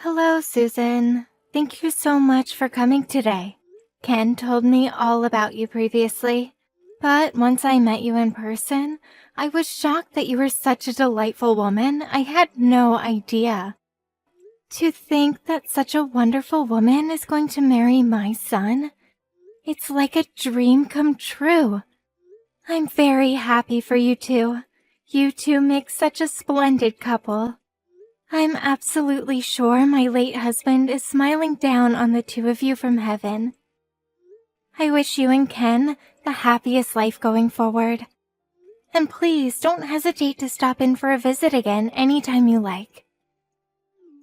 Hello, Susan. Thank you so much for coming today. Ken told me all about you previously, but once I met you in person, I was shocked that you were such a delightful woman. I had no idea. To think that such a wonderful woman is going to marry my son, it's like a dream come true. I'm very happy for you two. You two make such a splendid couple. I'm absolutely sure my late husband is smiling down on the two of you from heaven. I wish you and Ken the happiest life going forward. And please don't hesitate to stop in for a visit again anytime you like.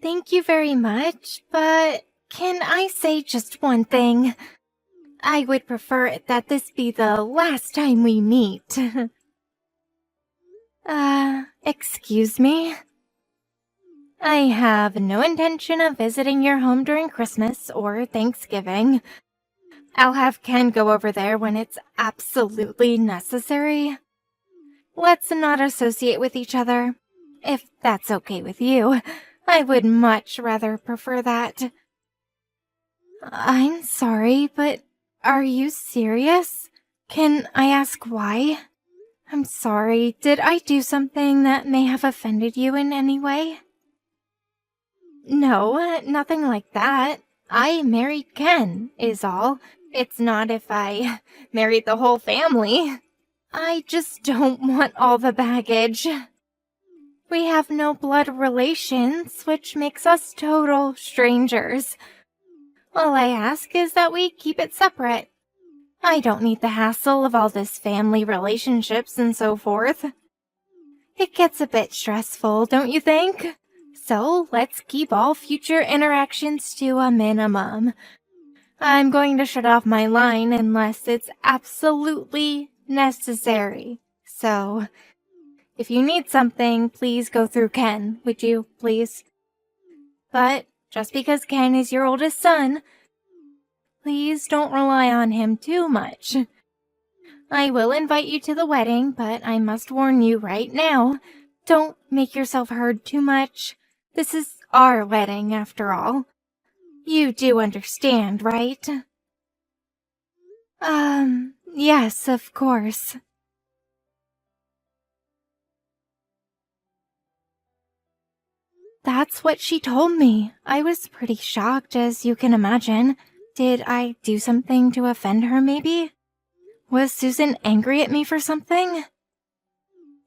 Thank you very much, but can I say just one thing? I would prefer that this be the last time we meet. Excuse me? I have no intention of visiting your home during Christmas or Thanksgiving. I'll have Ken go over there when it's absolutely necessary. Let's not associate with each other. If that's okay with you, I would much rather prefer that. I'm sorry, but are you serious? Can I ask why? I'm sorry, did I do something that may have offended you in any way? No, nothing like that. I married Ken, is all. It's not if I married the whole family. I just don't want all the baggage. We have no blood relations, which makes us total strangers. All I ask is that we keep it separate. I don't need the hassle of all this family relationships and so forth. It gets a bit stressful, don't you think? So let's keep all future interactions to a minimum. I'm going to shut off my line unless it's absolutely necessary. So, if you need something, please go through Ken, would you, please? But just because Ken is your oldest son, please don't rely on him too much. I will invite you to the wedding, but I must warn you right now, don't make yourself heard too much. This is our wedding, after all. You do understand, right? Yes, of course. That's what she told me. I was pretty shocked, as you can imagine. Did I do something to offend her, maybe? Was Susan angry at me for something?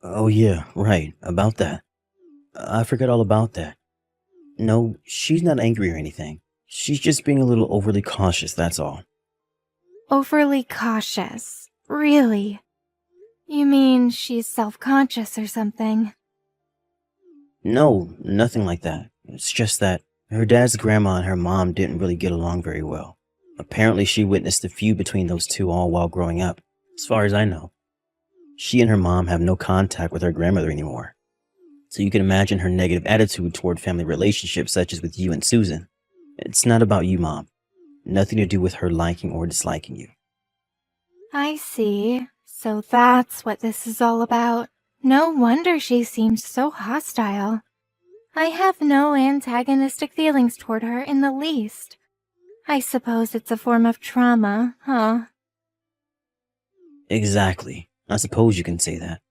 Oh yeah, right, about that. I forgot all about that. No, she's not angry or anything. She's just being a little overly cautious, that's all. Overly cautious. Really? You mean she's self-conscious or something? No, nothing like that. It's just that her dad's grandma and her mom didn't really get along very well. Apparently she witnessed a feud between those two all while growing up, as far as I know. She and her mom have no contact with her grandmother anymore. So you can imagine her negative attitude toward family relationships such as with you and Susan. It's not about you, Mom. Nothing to do with her liking or disliking you. I see. So that's what this is all about. No wonder she seems so hostile. I have no antagonistic feelings toward her in the least. I suppose it's a form of trauma, huh? Exactly. I suppose you can say that.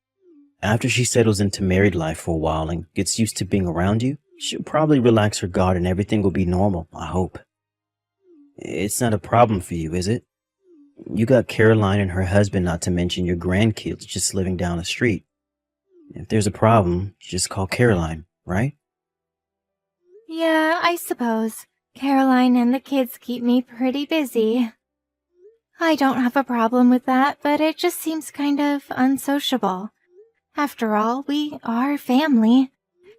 After she settles into married life for a while and gets used to being around you, she'll probably relax her guard and everything will be normal, I hope. It's not a problem for you, is it? You got Caroline and her husband, not to mention your grandkids just living down the street. If there's a problem, just call Caroline, right? Yeah, I suppose. Caroline and the kids keep me pretty busy. I don't have a problem with that, but it just seems kind of unsociable. After all, we are family.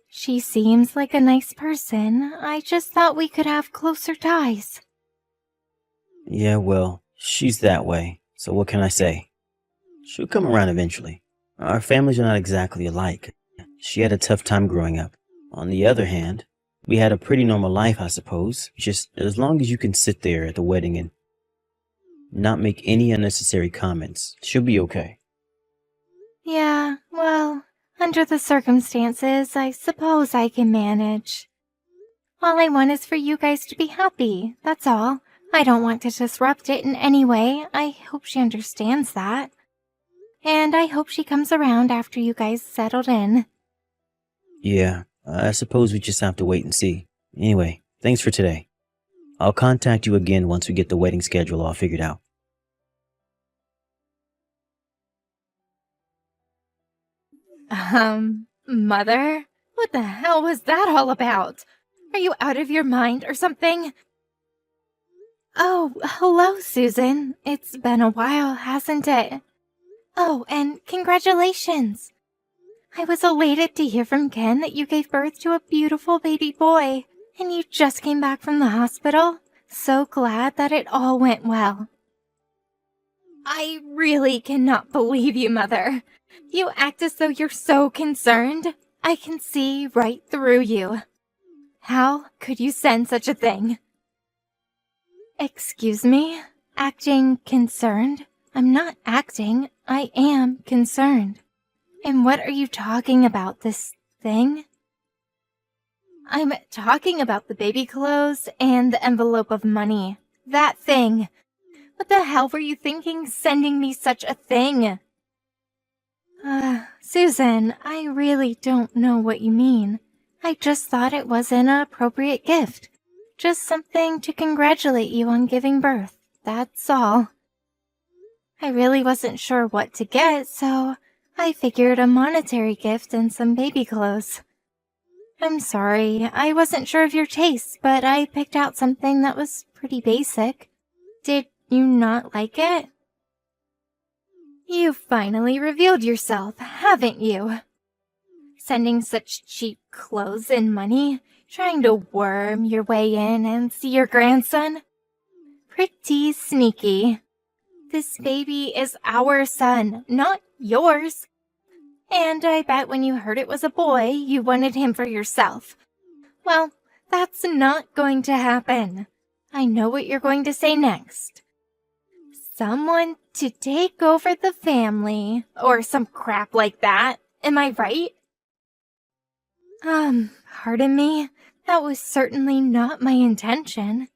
She seems like a nice person. I just thought we could have closer ties. Yeah, well, she's that way, so what can I say? She'll come around eventually. Our families are not exactly alike. She had a tough time growing up. On the other hand, we had a pretty normal life, I suppose. Just as long as you can sit there at the wedding and not make any unnecessary comments, she'll be okay. Yeah, well, under the circumstances, I suppose I can manage. All I want is for you guys to be happy, that's all. I don't want to disrupt it in any way. I hope she understands that. And I hope she comes around after you guys settled in. Yeah, I suppose we just have to wait and see. Anyway, thanks for today. I'll contact you again once we get the wedding schedule all figured out. Mother? What the hell was that all about? Are you out of your mind or something? Oh, hello, Susan. It's been a while, hasn't it? Oh, and congratulations. I was elated to hear from Ken that you gave birth to a beautiful baby boy, and you just came back from the hospital. So glad that it all went well. I really cannot believe you, Mother. You act as though you're so concerned. I can see right through you. How could you send such a thing? Excuse me? Acting concerned? I'm not acting. I am concerned. And what are you talking about, this thing? I'm talking about the baby clothes and the envelope of money. That thing. What the hell were you thinking sending me such a thing? Susan, I really don't know what you mean. I just thought it was an appropriate gift. Just something to congratulate you on giving birth. That's all. I really wasn't sure what to get, so I figured a monetary gift and some baby clothes. I'm sorry, I wasn't sure of your tastes, but I picked out something that was pretty basic. Did you not like it? You finally revealed yourself, haven't you? Sending such cheap clothes and money, trying to worm your way in and see your grandson? Pretty sneaky. This baby is our son, not yours. And I bet when you heard it was a boy, you wanted him for yourself. Well, that's not going to happen. I know what you're going to say next. Someone to take over the family, or some crap like that. Am I right? Pardon me. That was certainly not my intention.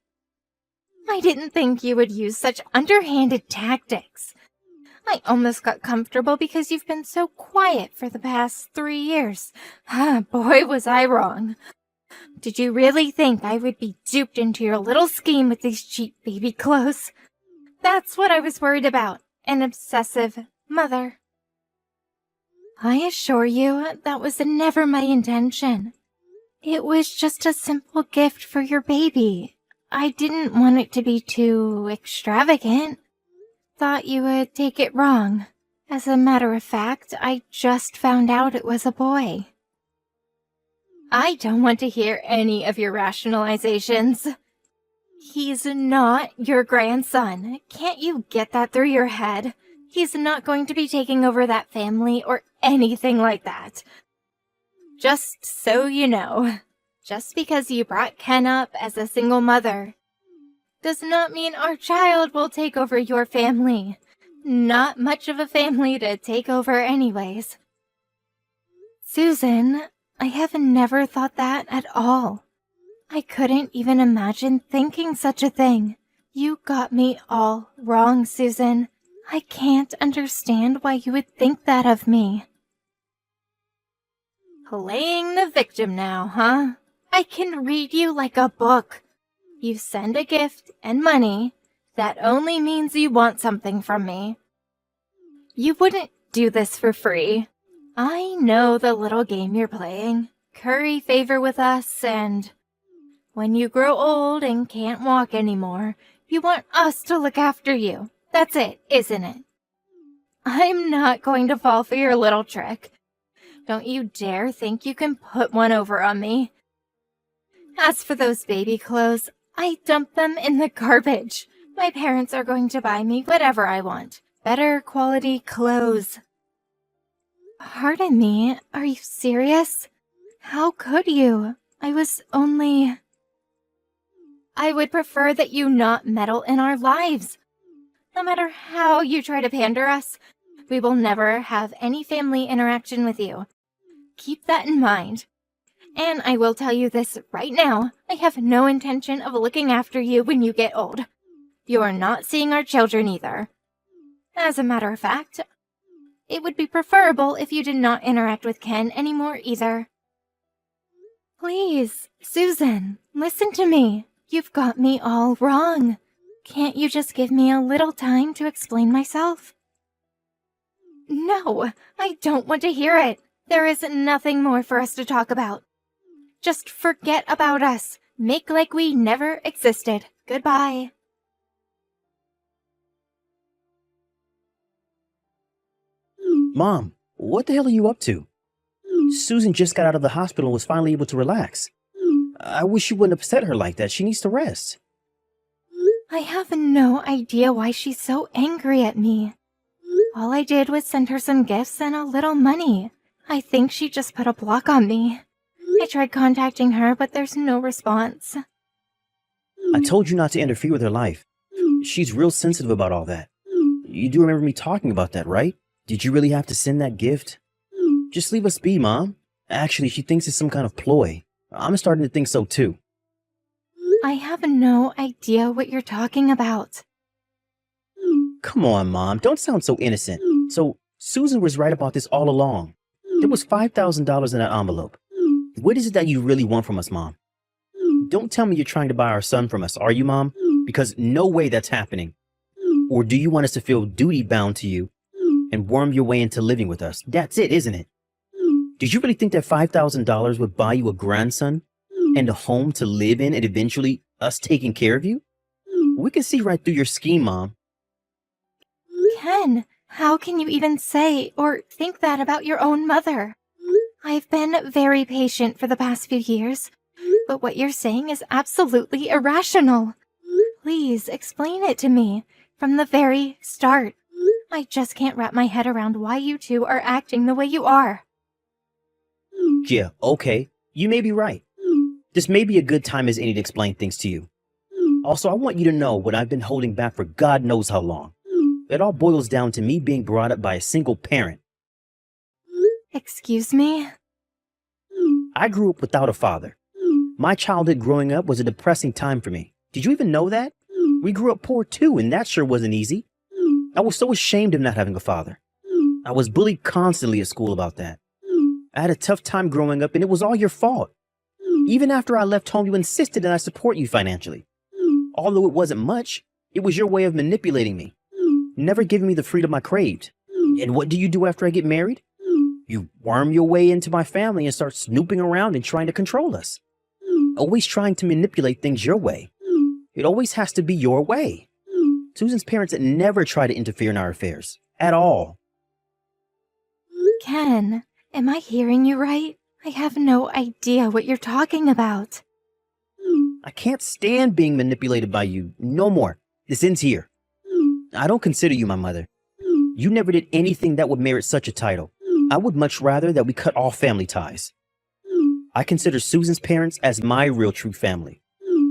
I didn't think you would use such underhanded tactics. I almost got comfortable because you've been so quiet for the past 3 years. Boy, was I wrong. Did you really think I would be duped into your little scheme with these cheap baby clothes? That's what I was worried about. An obsessive mother. I assure you, that was never my intention. It was just a simple gift for your baby. I didn't want it to be too extravagant. Thought you would take it wrong. As a matter of fact, I just found out it was a boy. I don't want to hear any of your rationalizations. He's not your grandson. Can't you get that through your head? He's not going to be taking over that family or anything like that. Just so you know, just because you brought Ken up as a single mother does not mean our child will take over your family. Not much of a family to take over anyways. Susan, I have never thought that at all. I couldn't even imagine thinking such a thing. You got me all wrong, Susan. I can't understand why you would think that of me. Playing the victim now, huh? I can read you like a book. You send a gift and money. That only means you want something from me. You wouldn't do this for free. I know the little game you're playing. Curry favor with us, and when you grow old and can't walk anymore, you want us to look after you. That's it, isn't it? I'm not going to fall for your little trick. Don't you dare think you can put one over on me. As for those baby clothes, I dumped them in the garbage. My parents are going to buy me whatever I want. Better quality clothes. Pardon me, are you serious? How could you? I would prefer that you not meddle in our lives. No matter how you try to pander us, we will never have any family interaction with you. Keep that in mind. And I will tell you this right now, I have no intention of looking after you when you get old. You are not seeing our children either. As a matter of fact, it would be preferable if you did not interact with Ken anymore either. Please, Susan, listen to me. You've got me all wrong. Can't you just give me a little time to explain myself? No, I don't want to hear it. There is nothing more for us to talk about. Just forget about us. Make like we never existed. Goodbye. Mom, what the hell are you up to? Susan just got out of the hospital and was finally able to relax. I wish you wouldn't upset her like that. She needs to rest. I have no idea why she's so angry at me. All I did was send her some gifts and a little money. I think she just put a block on me. I tried contacting her, but there's no response. I told you not to interfere with her life. She's real sensitive about all that. You do remember me talking about that, right? Did you really have to send that gift? Just leave us be, Mom. Actually, she thinks it's some kind of ploy. I'm starting to think so too. I have no idea what you're talking about. Come on, Mom. Don't sound so innocent. So, Susan was right about this all along. There was $5,000 in that envelope. What is it that you really want from us, Mom? Don't tell me you're trying to buy our son from us, are you, Mom? Because no way that's happening. Or do you want us to feel duty-bound to you and worm your way into living with us? That's it, isn't it? Did you really think that $5,000 would buy you a grandson and a home to live in and eventually us taking care of you? We can see right through your scheme, Mom. Ken, how can you even say or think that about your own mother? I've been very patient for the past few years, but what you're saying is absolutely irrational. Please explain it to me from the very start. I just can't wrap my head around why you two are acting the way you are. Yeah, okay. You may be right. This may be a good time as any to explain things to you. Also, I want you to know what I've been holding back for God knows how long. It all boils down to me being brought up by a single parent. Excuse me? I grew up without a father. My childhood growing up was a depressing time for me. Did you even know that? We grew up poor too, and that sure wasn't easy. I was so ashamed of not having a father. I was bullied constantly at school about that. I had a tough time growing up, and it was all your fault. Even after I left home, you insisted that I support you financially. Although it wasn't much, it was your way of manipulating me, never giving me the freedom I craved. And what do you do after I get married? You worm your way into my family and start snooping around and trying to control us. Always trying to manipulate things your way. It always has to be your way. Susan's parents never try to interfere in our affairs. At all. Ken, am I hearing you right? I have no idea what you're talking about. I can't stand being manipulated by you. No more. This ends here. I don't consider you my mother. You never did anything that would merit such a title. I would much rather that we cut all family ties. I consider Susan's parents as my real true family.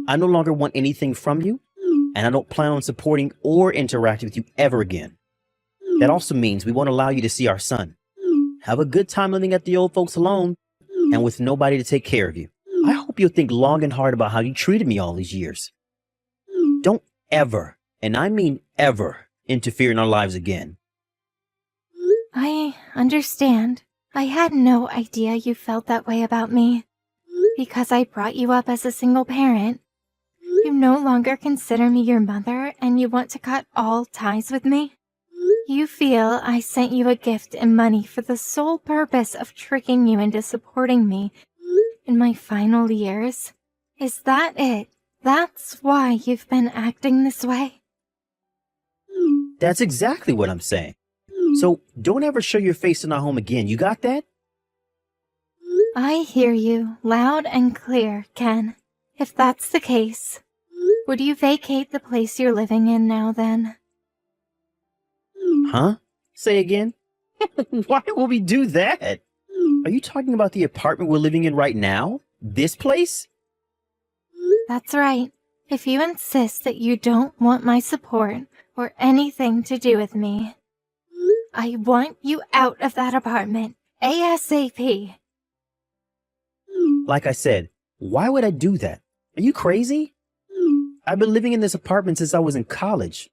I no longer want anything from you, and I don't plan on supporting or interacting with you ever again. That also means we won't allow you to see our son. Have a good time living at the old folks alone and with nobody to take care of you. I hope you'll think long and hard about how you treated me all these years. Don't ever, and I mean ever, interfere in our lives again. I understand. I had no idea you felt that way about me. Because I brought you up as a single parent, you no longer consider me your mother and you want to cut all ties with me? You feel I sent you a gift and money for the sole purpose of tricking you into supporting me in my final years? Is that it? That's why you've been acting this way? That's exactly what I'm saying. So don't ever show your face in our home again. You got that? I hear you loud and clear, Ken. If that's the case, would you vacate the place you're living in now then? Huh? Say again? Why will we do that? Are you talking about the apartment we're living in right now? This place? That's right. If you insist that you don't want my support or anything to do with me, I want you out of that apartment ASAP. Like I said, why would I do that? Are you crazy? I've been living in this apartment since I was in college.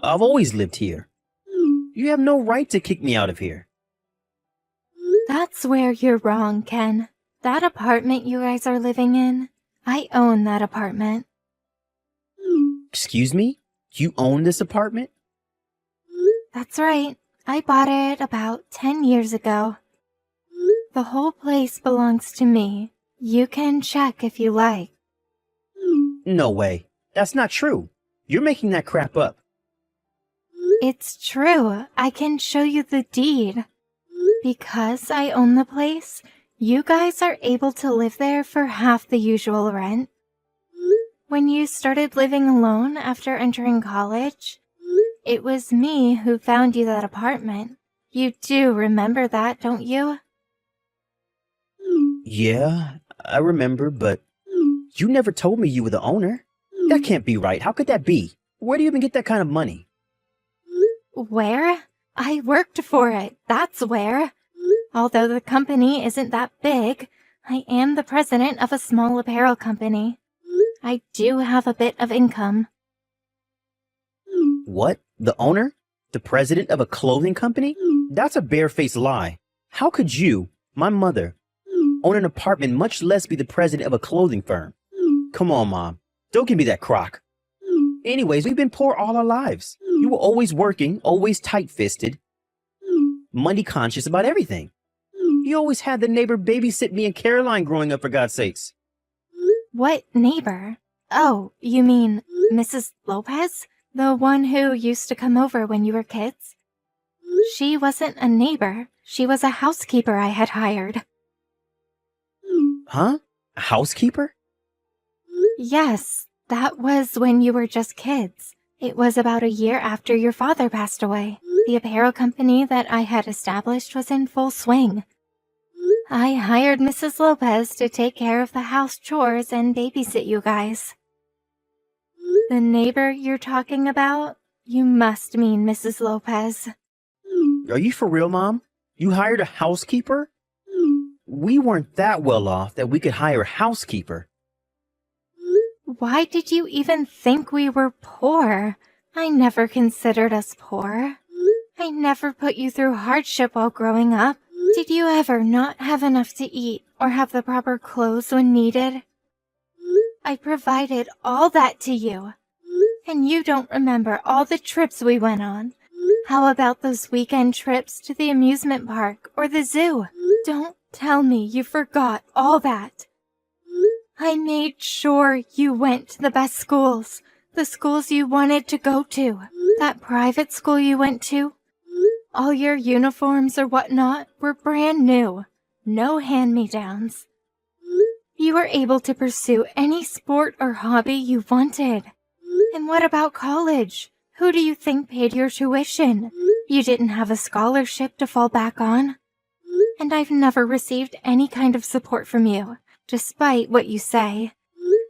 I've always lived here. You have no right to kick me out of here. That's where you're wrong, Ken. That apartment you guys are living in, I own that apartment. Excuse me? You own this apartment? That's right. I bought it about 10 years ago. The whole place belongs to me. You can check if you like. No way. That's not true. You're making that crap up. It's true. I can show you the deed. Because I own the place, you guys are able to live there for half the usual rent. When you started living alone after entering college, it was me who found you that apartment. You do remember that, don't you? Yeah, I remember, but you never told me you were the owner. That can't be right. How could that be? Where do you even get that kind of money? Where? I worked for it, that's where. Although the company isn't that big, I am the president of a small apparel company. I do have a bit of income. What? The owner? The president of a clothing company? That's a barefaced lie. How could you, my mother, own an apartment, much less be the president of a clothing firm? Come on, Mom. Don't give me that crock. Anyways, we've been poor all our lives. You were always working, always tight-fisted, money conscious about everything. You always had the neighbor babysit me and Caroline growing up, for God's sakes. What neighbor? Oh, you mean Mrs. Lopez? The one who used to come over when you were kids? She wasn't a neighbor. She was a housekeeper I had hired. Huh? A housekeeper? Yes, that was when you were just kids. It was about a year after your father passed away. The apparel company that I had established was in full swing. I hired Mrs. Lopez to take care of the house chores and babysit you guys. The neighbor you're talking about? You must mean Mrs. Lopez. Are you for real, Mom? You hired a housekeeper? We weren't that well off that we could hire a housekeeper. Why did you even think we were poor? I never considered us poor. I never put you through hardship while growing up. Did you ever not have enough to eat or have the proper clothes when needed? I provided all that to you. And you don't remember all the trips we went on. How about those weekend trips to the amusement park or the zoo? Don't tell me you forgot all that. I made sure you went to the best schools, the schools you wanted to go to, that private school you went to. All your uniforms or whatnot were brand new, no hand-me-downs. You were able to pursue any sport or hobby you wanted. And what about college? Who do you think paid your tuition? You didn't have a scholarship to fall back on. And I've never received any kind of support from you, despite what you say.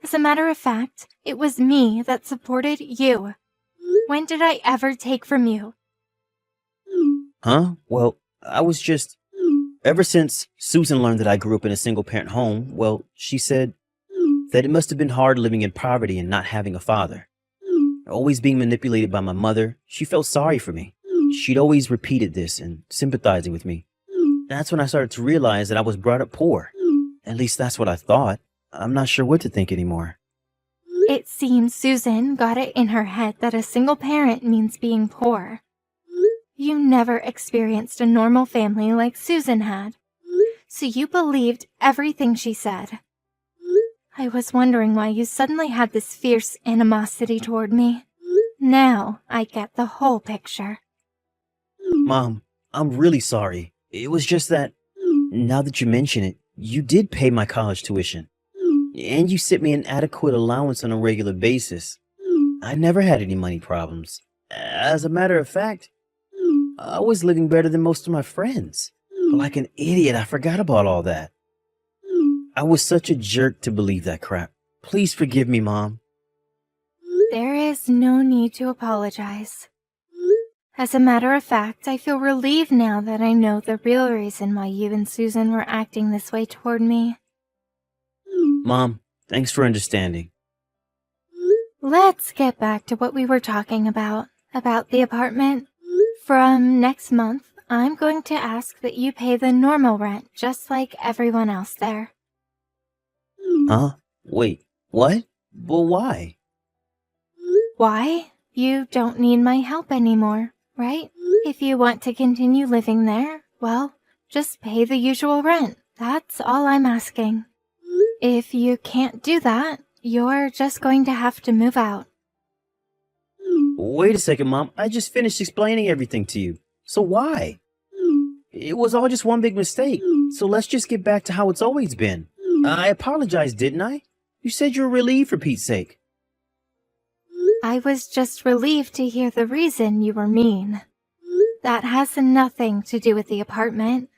As a matter of fact, it was me that supported you. When did I ever take from you? Huh? Well, I was just... Ever since Susan learned that I grew up in a single-parent home, well, she said that it must have been hard living in poverty and not having a father. Always being manipulated by my mother, she felt sorry for me. She'd always repeated this and sympathizing with me. That's when I started to realize that I was brought up poor. At least that's what I thought. I'm not sure what to think anymore. It seems Susan got it in her head that a single parent means being poor. You never experienced a normal family like Susan had, so you believed everything she said. I was wondering why you suddenly had this fierce animosity toward me. Now I get the whole picture. Mom, I'm really sorry. It was just that, now that you mention it, you did pay my college tuition. And you sent me an adequate allowance on a regular basis. I never had any money problems. As a matter of fact, I was living better than most of my friends. But like an idiot, I forgot about all that. I was such a jerk to believe that crap. Please forgive me, Mom. There is no need to apologize. As a matter of fact, I feel relieved now that I know the real reason why you and Susan were acting this way toward me. Mom, thanks for understanding. Let's get back to what we were talking about the apartment. From next month, I'm going to ask that you pay the normal rent just like everyone else there. Huh? Wait, what? Well, why? Why? You don't need my help anymore, right? If you want to continue living there, well, just pay the usual rent. That's all I'm asking. If you can't do that, you're just going to have to move out. Wait a second, Mom. I just finished explaining everything to you. So why? It was all just one big mistake. So let's just get back to how it's always been. I apologized, didn't I? You said you were relieved for Pete's sake. I was just relieved to hear the reason you were mean. That has nothing to do with the apartment.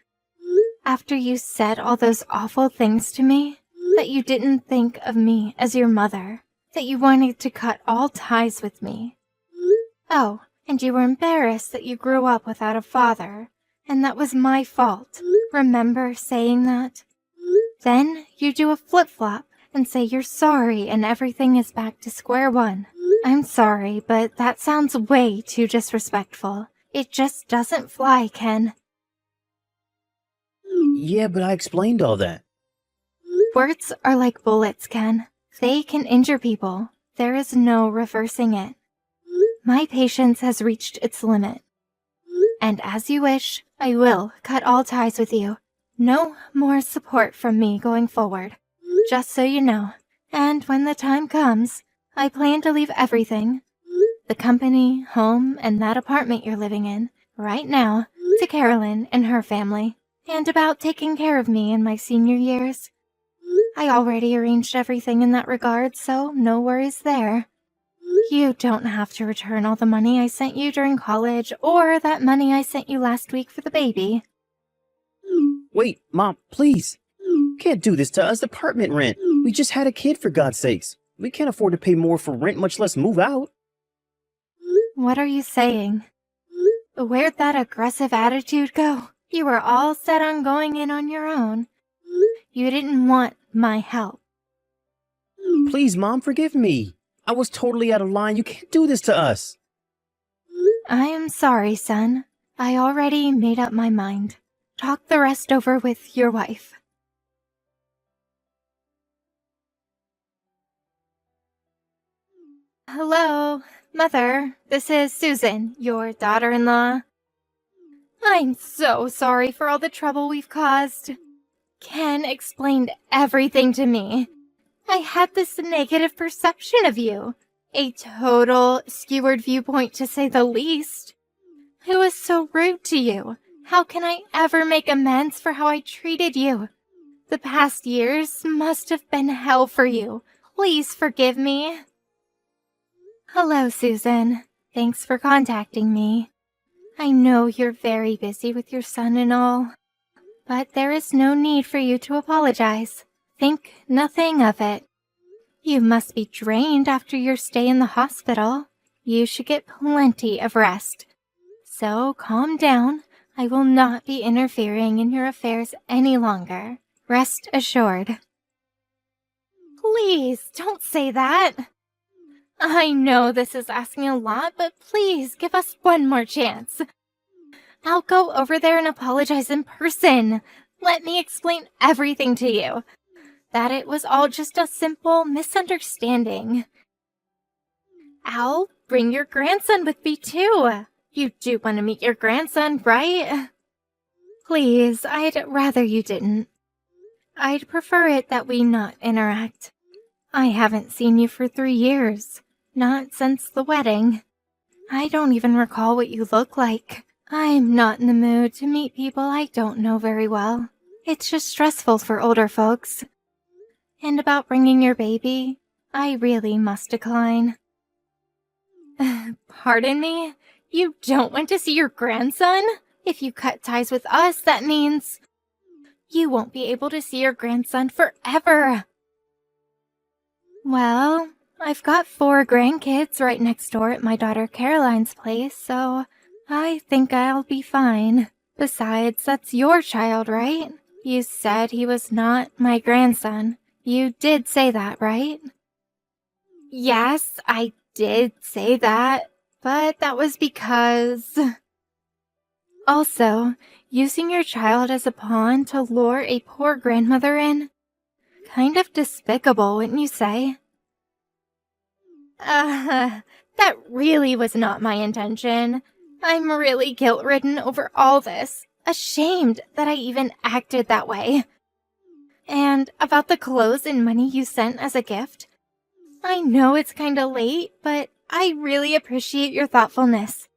After you said all those awful things to me, that you didn't think of me as your mother, that you wanted to cut all ties with me. Oh, and you were embarrassed that you grew up without a father, and that was my fault. Remember saying that? Then you do a flip-flop and say you're sorry and everything is back to square one. I'm sorry, but that sounds way too disrespectful. It just doesn't fly, Ken. Yeah, but I explained all that. Words are like bullets, Ken. They can injure people. There is no reversing it. My patience has reached its limit. And as you wish, I will cut all ties with you. No more support from me going forward. Just so you know. And when the time comes, I plan to leave everything, the company, home, and that apartment you're living in, right now, to Carolyn and her family. And about taking care of me in my senior years. I already arranged everything in that regard, so no worries there. You don't have to return all the money I sent you during college or that money I sent you last week for the baby. Wait, Mom, please. You can't do this to us. Apartment rent. We just had a kid, for God's sakes. We can't afford to pay more for rent, much less move out. What are you saying? Where'd that aggressive attitude go? You were all set on going in on your own. You didn't want my help. Please, Mom, forgive me. I was totally out of line. You can't do this to us. I am sorry, son. I already made up my mind. Talk the rest over with your wife. Hello, Mother. This is Susan, your daughter-in-law. I'm so sorry for all the trouble we've caused. Ken explained everything to me. I had this negative perception of you. A total skewered viewpoint, to say the least. I was so rude to you. How can I ever make amends for how I treated you? The past years must have been hell for you. Please forgive me. Hello, Susan. Thanks for contacting me. I know you're very busy with your son and all, but there is no need for you to apologize. Think nothing of it. You must be drained after your stay in the hospital. You should get plenty of rest. So calm down. I will not be interfering in your affairs any longer. Rest assured. Please, don't say that. I know this is asking a lot, but please give us one more chance. I'll go over there and apologize in person. Let me explain everything to you. That it was all just a simple misunderstanding. I'll bring your grandson with me too. You do want to meet your grandson, right? Please, I'd rather you didn't. I'd prefer it that we not interact. I haven't seen you for 3 years. Not since the wedding. I don't even recall what you look like. I'm not in the mood to meet people I don't know very well. It's just stressful for older folks. And about bringing your baby, I really must decline. Pardon me? You don't want to see your grandson? If you cut ties with us, that means you won't be able to see your grandson forever. Well, I've got 4 grandkids right next door at my daughter Caroline's place, so I think I'll be fine. Besides, that's your child, right? You said he was not my grandson. You did say that, right? Yes, I did say that, but that was because... Also, using your child as a pawn to lure a poor grandmother in? Kind of despicable, wouldn't you say? That really was not my intention. I'm really guilt-ridden over all this, ashamed that I even acted that way. And about the clothes and money you sent as a gift, I know it's kinda late, but I really appreciate your thoughtfulness.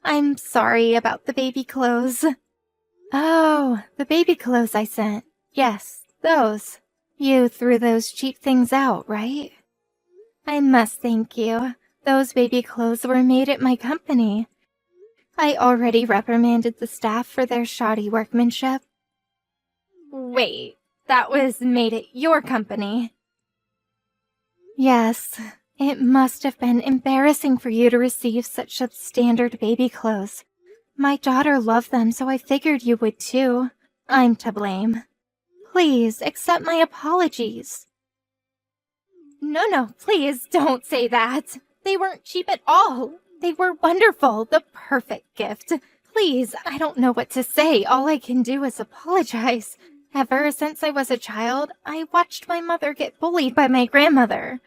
I'm sorry about the baby clothes. Oh, the baby clothes I sent. Yes, those. You threw those cheap things out, right? I must thank you. Those baby clothes were made at my company. I already reprimanded the staff for their shoddy workmanship. Wait, that was made at your company? Yes, it must have been embarrassing for you to receive such substandard baby clothes. My daughter loved them, so I figured you would too. I'm to blame. Please accept my apologies. No, please don't say that. They weren't cheap at all. They were wonderful, the perfect gift. Please, I don't know what to say. All I can do is apologize. Ever since I was a child, I watched my mother get bullied by my grandmother.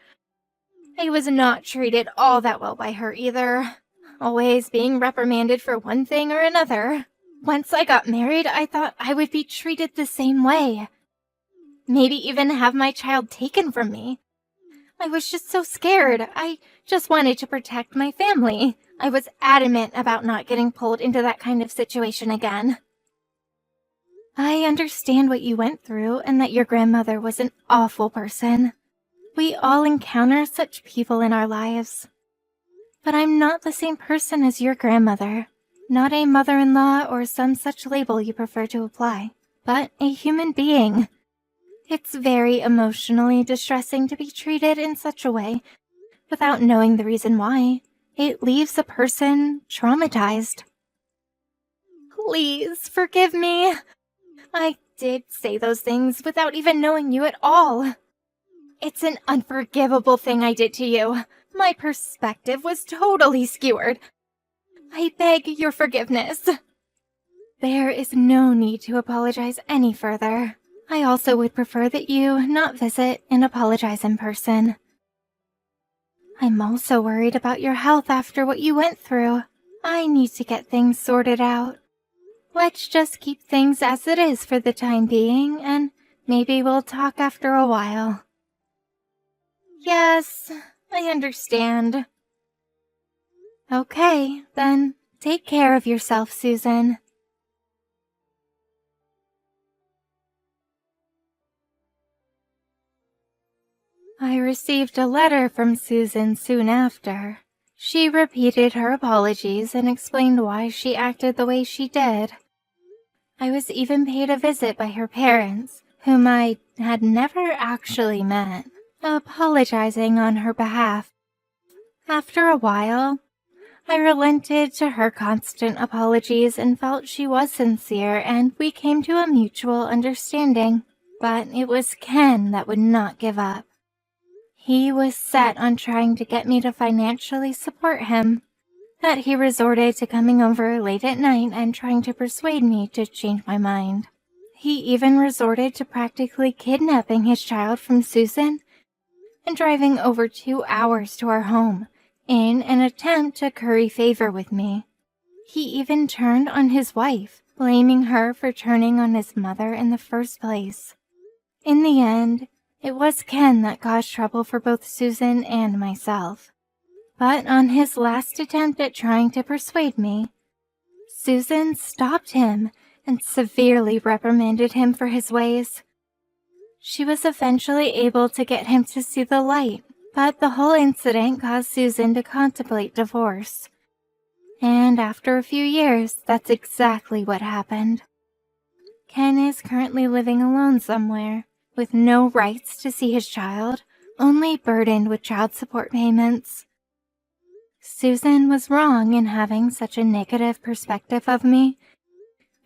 I was not treated all that well by her either, always being reprimanded for one thing or another. Once I got married, I thought I would be treated the same way. Maybe even have my child taken from me. I was just so scared. I just wanted to protect my family. I was adamant about not getting pulled into that kind of situation again. I understand what you went through and that your grandmother was an awful person. We all encounter such people in our lives. But I'm not the same person as your grandmother. Not a mother-in-law or some such label you prefer to apply, but a human being. It's very emotionally distressing to be treated in such a way without knowing the reason why. It leaves a person traumatized. Please forgive me. I did say those things without even knowing you at all. It's an unforgivable thing I did to you. My perspective was totally skewered. I beg your forgiveness. There is no need to apologize any further. I also would prefer that you not visit and apologize in person. I'm also worried about your health after what you went through. I need to get things sorted out. Let's just keep things as it is for the time being, and maybe we'll talk after a while. Yes, I understand. Okay, then take care of yourself, Susan. I received a letter from Susan soon after. She repeated her apologies and explained why she acted the way she did. I was even paid a visit by her parents, whom I had never actually met, apologizing on her behalf. After a while, I relented to her constant apologies and felt she was sincere, and we came to a mutual understanding. But it was Ken that would not give up. He was set on trying to get me to financially support him, that he resorted to coming over late at night and trying to persuade me to change my mind. He even resorted to practically kidnapping his child from Susan and driving over 2 hours to our home in an attempt to curry favor with me. He even turned on his wife, blaming her for turning on his mother in the first place. In the end, it was Ken that caused trouble for both Susan and myself. But on his last attempt at trying to persuade me, Susan stopped him and severely reprimanded him for his ways. She was eventually able to get him to see the light, but the whole incident caused Susan to contemplate divorce. And after a few years, that's exactly what happened. Ken is currently living alone somewhere, with no rights to see his child, only burdened with child support payments. Susan was wrong in having such a negative perspective of me,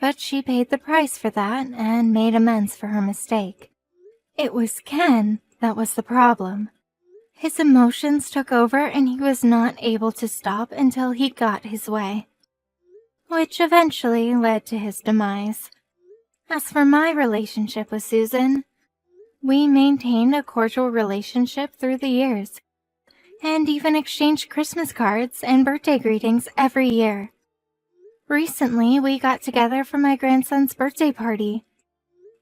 but she paid the price for that and made amends for her mistake. It was Ken That was the problem. His emotions took over and he was not able to stop until he got his way, which eventually led to his demise. As for my relationship with Susan, we maintained a cordial relationship through the years, and even exchanged Christmas cards and birthday greetings every year. Recently, we got together for my grandson's birthday party.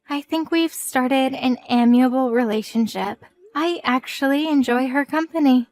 I think we've started an amiable relationship. I actually enjoy her company.